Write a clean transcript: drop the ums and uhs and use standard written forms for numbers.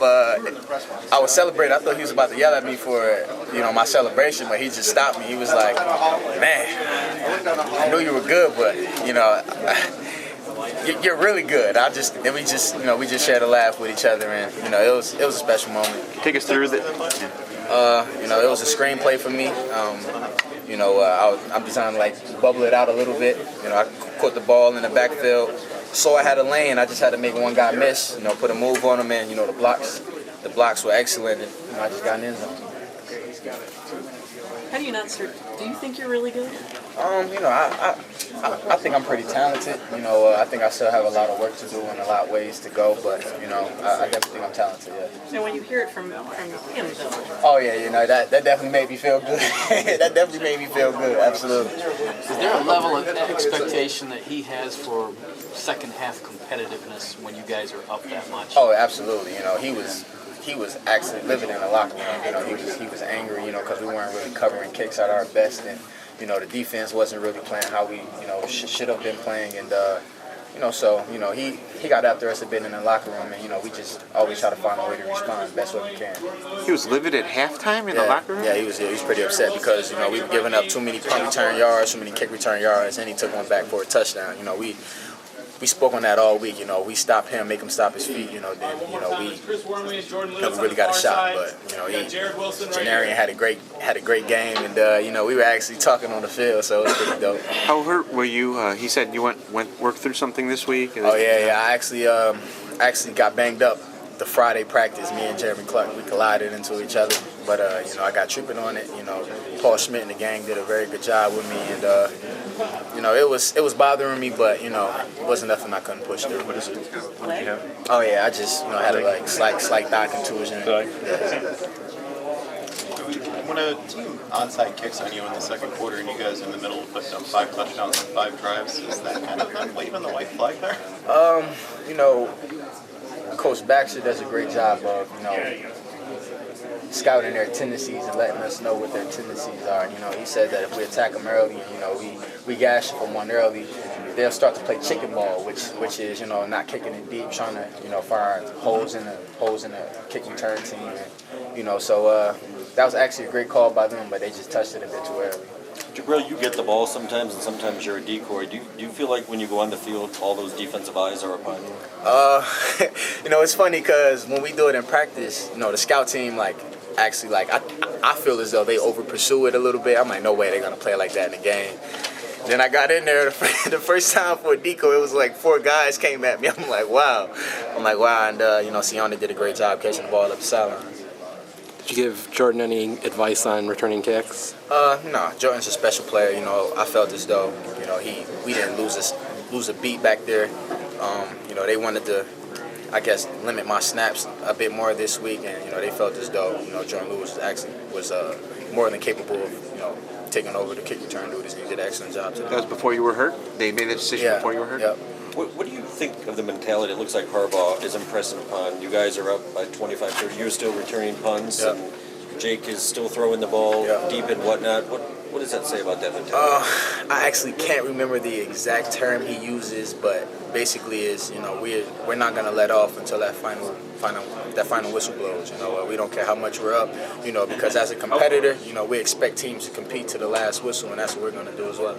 I was celebrating. I thought he was about to yell at me for, my celebration, but he just stopped me. He was like, "Man, I knew you were good, but you're really good." We just shared a laugh with each other, and it was a special moment. Take us through the. It was a screenplay for me. I'm trying to like bubble it out a little bit. I caught the ball in the backfield, so I had a lane. I just had to make one guy miss. Put a move on him, and the blocks were excellent, and I just got in the end zone. How do you not start? Do you think you're really good? I think I'm pretty talented. I think I still have a lot of work to do and a lot of ways to go, but I definitely think I'm talented. Yeah. So when you hear it from him, though. Oh yeah, that definitely made me feel good. That definitely made me feel good. Absolutely. Is there a level of expectation that he has for second half competitiveness when you guys are up that much? Oh, absolutely. He was actually living in the locker room. He was angry, because we weren't really covering kicks at our best, and the defense wasn't really playing how we should have been playing, and so he got after us a bit in the locker room, and we just always try to find a way to respond the best way we can. He was livid at halftime in the locker room? Yeah, he was pretty upset because we were giving up too many punt return yards, too many kick return yards, and he took one back for a touchdown. We spoke on that all week. We stopped him, make him stop his feet. Then we really got a shot. But Janarian had a great game, and we were actually talking on the field, so it was pretty dope. How hurt were you? He said you went work through something this week. Oh yeah. I actually got banged up the Friday practice. Me and Jeremy Clark, we collided into each other. But I got treatment on it. Paul Schmidt and the gang did a very good job with me, and it was bothering me, but it wasn't nothing I couldn't push through. What is it? Oh yeah, I just had a slight thigh contusion. When a team onside kicks on you in the second quarter and you guys in the middle put up 5 touchdowns and 5 drives, is that kind of them waving the white flag there? Coach Baxter does a great job of scouting their tendencies and letting us know what their tendencies are. He said that if we attack them early, we gash them one early, they'll start to play chicken ball, which is not kicking it deep, trying to find holes in the kick return team. And, so that was actually a great call by them, but they just touched it a bit too early. Jabrill, you get the ball sometimes, and sometimes you're a decoy. Do you feel like when you go on the field, all those defensive eyes are upon you? It's funny because when we do it in practice, the scout team actually I feel as though they over pursue it a little bit. I'm like, no way they're gonna play like that in the game. Then I got in there the first time for a decoy. It was like 4 guys came at me. I'm like, wow, and Sione did a great job catching the ball up the sideline. Did you give Jordan any advice on returning kicks? No, Jordan's a special player. I felt as though we didn't lose a beat back there. They wanted to, I guess, limit my snaps a bit more this week, and they felt as though Jordan Lewis was more than capable of taking over the kick return duties. He did an excellent job today. That was before you were hurt? They made that decision before you were hurt? Yep. What do you think of the mentality? It looks like Harbaugh is impressing upon. You guys are up by 25-30. You're still returning punts, yep. And Jake is still throwing the ball deep and whatnot. What does that say about that mentality? I actually can't remember the exact term he uses, but basically is we're not gonna let off until that final whistle blows. We don't care how much we're up, because as a competitor, we expect teams to compete to the last whistle, and that's what we're gonna do as well.